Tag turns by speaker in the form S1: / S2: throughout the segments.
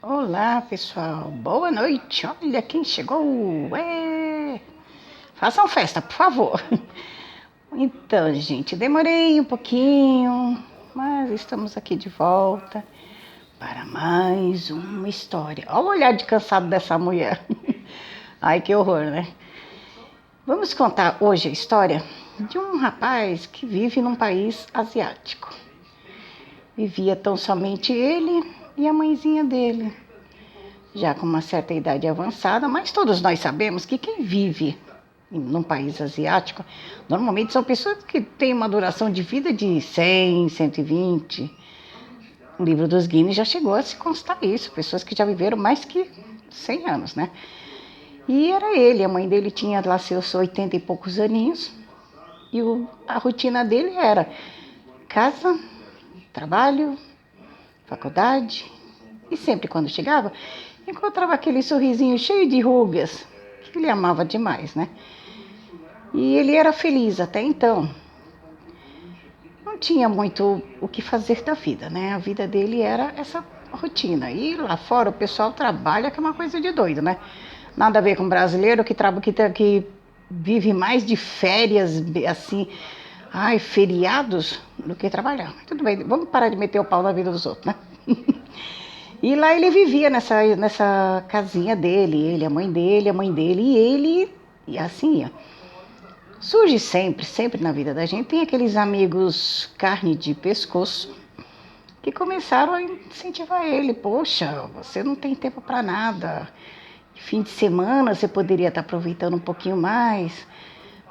S1: Olá, pessoal. Boa noite. Olha quem chegou. Façam festa, por favor. Então, gente, demorei um pouquinho, mas estamos aqui de volta para mais uma história. Olha o olhar de cansado dessa mulher. Ai, que horror, né? Vamos contar hoje a história de um rapaz que vive num país asiático. Vivia tão somente ele e a mãezinha dele, já com uma certa idade avançada, mas todos nós sabemos que quem vive num país asiático, normalmente são pessoas que têm uma duração de vida de 100, 120. O livro dos Guinness já chegou a se constar isso, pessoas que já viveram mais que 100 anos, né? E era ele, a mãe dele tinha lá seus 80 e poucos aninhos, e a rotina dele era casa, trabalho, faculdade, e sempre quando chegava, encontrava aquele sorrisinho cheio de rugas, que ele amava demais, né? E ele era feliz até então. Não tinha muito o que fazer da vida, né? A vida dele era essa rotina. E lá fora o pessoal trabalha, que é uma coisa de doido, né? Nada a ver com brasileiro que vive mais de férias, assim, feriados, do que trabalhar. Tudo bem, vamos parar de meter o pau na vida dos outros, né? E lá ele vivia nessa casinha dele, ele, a mãe dele, e ele, e assim ia. Surge sempre na vida da gente, tem aqueles amigos carne de pescoço que começaram a incentivar ele. Poxa, você não tem tempo para nada. Fim de semana você poderia estar aproveitando um pouquinho mais.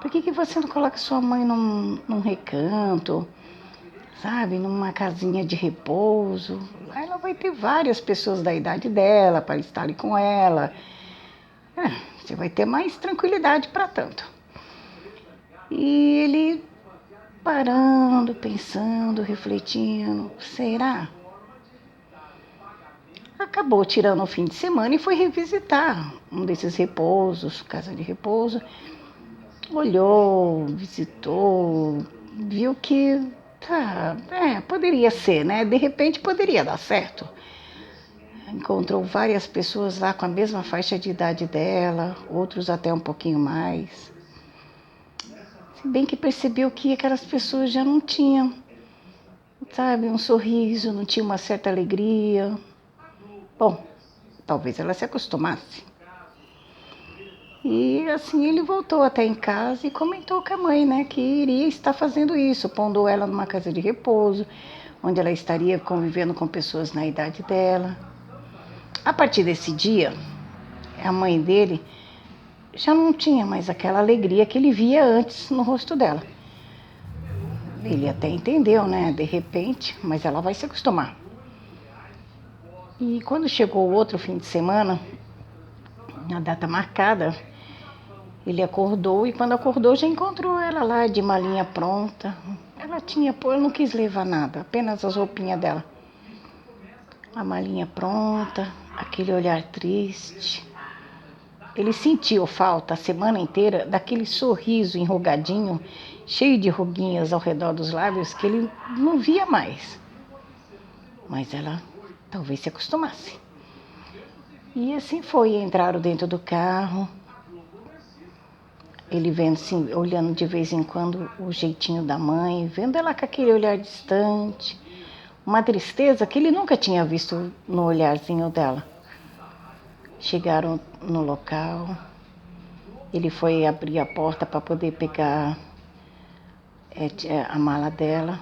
S1: Por que você não coloca sua mãe num recanto, sabe, numa casinha de repouso? Lá ela vai ter várias pessoas da idade dela para estarem com ela. Você vai ter mais tranquilidade para tanto. E ele parando, pensando, refletindo, será? Acabou tirando o fim de semana e foi revisitar um desses repousos, casa de repouso. Olhou, visitou, viu que poderia ser, né? De repente poderia dar certo. Encontrou várias pessoas lá com a mesma faixa de idade dela, outros até um pouquinho mais. Se bem que percebeu que aquelas pessoas já não tinham, sabe, um sorriso, não tinha uma certa alegria. Bom, talvez ela se acostumasse. E assim ele voltou até em casa e comentou com a mãe, né, que iria estar fazendo isso, pondo ela numa casa de repouso, onde ela estaria convivendo com pessoas na idade dela. A partir desse dia, a mãe dele já não tinha mais aquela alegria que ele via antes no rosto dela. Ele até entendeu, né, de repente, mas ela vai se acostumar. E quando chegou o outro fim de semana, na data marcada, ele acordou e quando acordou já encontrou ela lá de malinha pronta. Ela não quis levar nada, apenas as roupinhas dela. A malinha pronta, aquele olhar triste. Ele sentiu falta a semana inteira daquele sorriso enrugadinho, cheio de ruguinhas ao redor dos lábios que ele não via mais. Mas ela talvez se acostumasse. E assim foi, entraram dentro do carro. Ele vendo assim, olhando de vez em quando o jeitinho da mãe, vendo ela com aquele olhar distante, uma tristeza que ele nunca tinha visto no olharzinho dela. Chegaram no local, ele foi abrir a porta para poder pegar a mala dela.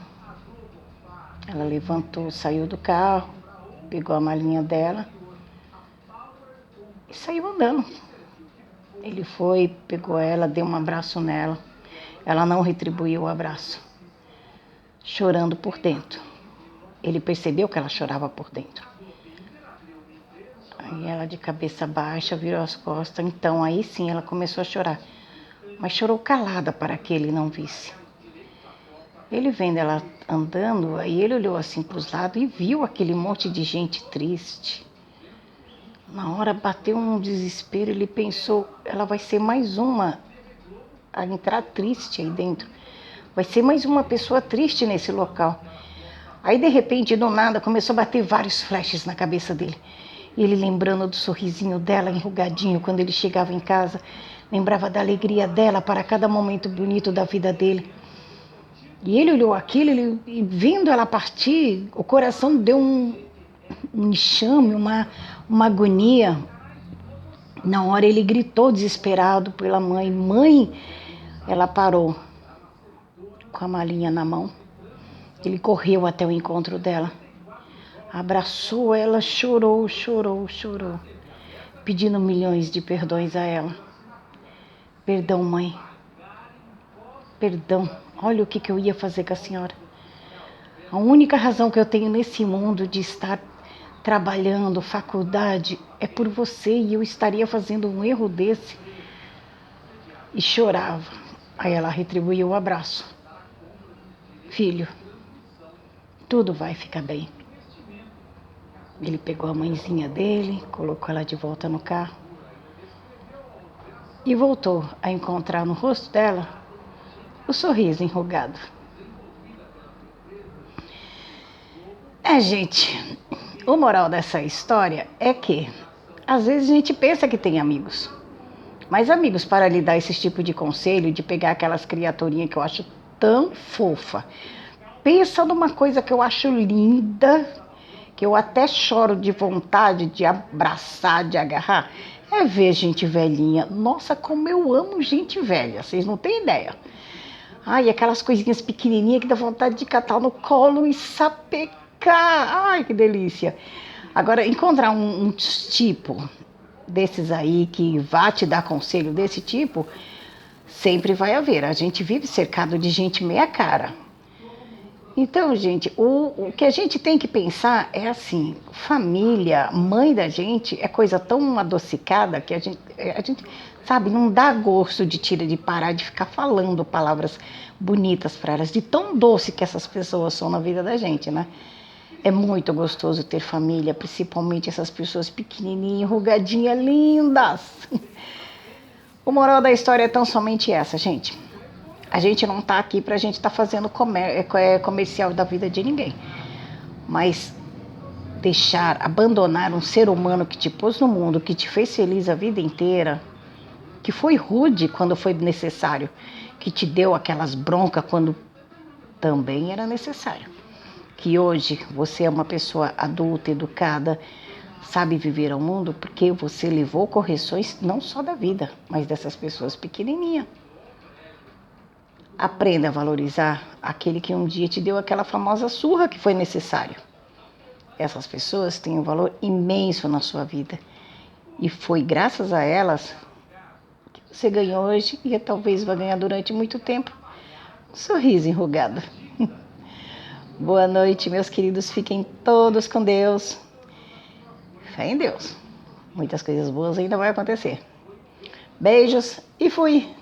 S1: Ela levantou, saiu do carro, pegou a malinha dela e saiu andando. Ele foi, pegou ela, deu um abraço nela. Ela não retribuiu o abraço, chorando por dentro. Ele percebeu que ela chorava por dentro. Aí ela, de cabeça baixa, virou as costas. Então, aí sim, ela começou a chorar. Mas chorou calada para que ele não visse. Ele vendo ela andando, aí ele olhou assim para os lados e viu aquele monte de gente triste. Na hora bateu um desespero, ele pensou, ela vai ser mais uma a entrar triste aí dentro. Vai ser mais uma pessoa triste nesse local. Aí, de repente, do nada, começou a bater vários flashes na cabeça dele. Ele lembrando do sorrisinho dela enrugadinho quando ele chegava em casa, lembrava da alegria dela para cada momento bonito da vida dele. E ele olhou aquilo, e vendo ela partir, o coração deu um enxame, uma agonia. Na hora ele gritou desesperado pela mãe. Mãe, ela parou com a malinha na mão. Ele correu até o encontro dela. Abraçou ela, chorou, pedindo milhões de perdões a ela. Perdão, mãe. Perdão. Olha o que eu ia fazer com a senhora. A única razão que eu tenho nesse mundo de estar trabalhando, faculdade, é por você, e eu estaria fazendo um erro desse. E chorava. Aí ela retribuiu o abraço. Filho, tudo vai ficar bem. Ele pegou a mãezinha dele, colocou ela de volta no carro e voltou a encontrar no rosto dela o sorriso enrugado. Gente, o moral dessa história é que às vezes a gente pensa que tem amigos, mas amigos para lhe dar esse tipo de conselho, de pegar aquelas criaturinhas que eu acho tão fofa, pensa numa coisa que eu acho linda, que eu até choro de vontade de abraçar, de agarrar, é ver gente velhinha. Nossa, como eu amo gente velha, vocês não têm ideia. Ai, aquelas coisinhas pequenininhas que dá vontade de catar no colo e sapecar. Ai, que delícia. Agora, encontrar um tipo desses aí que vá te dar conselho desse tipo, sempre vai haver. A gente vive cercado de gente meia cara. Então, gente, o que a gente tem que pensar é assim, família, mãe da gente é coisa tão adocicada que a gente, sabe, não dá gosto de parar de ficar falando palavras bonitas para elas, de tão doce que essas pessoas são na vida da gente, né? É muito gostoso ter família, principalmente essas pessoas pequenininhas, enrugadinhas, lindas. O moral da história é tão somente essa, gente. A gente não tá aqui pra gente tá fazendo comercial da vida de ninguém. Mas abandonar um ser humano que te pôs no mundo, que te fez feliz a vida inteira, que foi rude quando foi necessário, que te deu aquelas broncas quando também era necessário. Que hoje você é uma pessoa adulta, educada, sabe viver ao mundo porque você levou correções não só da vida, mas dessas pessoas pequenininhas. Aprenda a valorizar aquele que um dia te deu aquela famosa surra que foi necessário. Essas pessoas têm um valor imenso na sua vida. E foi graças a elas que você ganhou hoje e talvez vai ganhar durante muito tempo um sorriso enrugado. Boa noite, meus queridos. Fiquem todos com Deus. Fé em Deus. Muitas coisas boas ainda vão acontecer. Beijos e fui!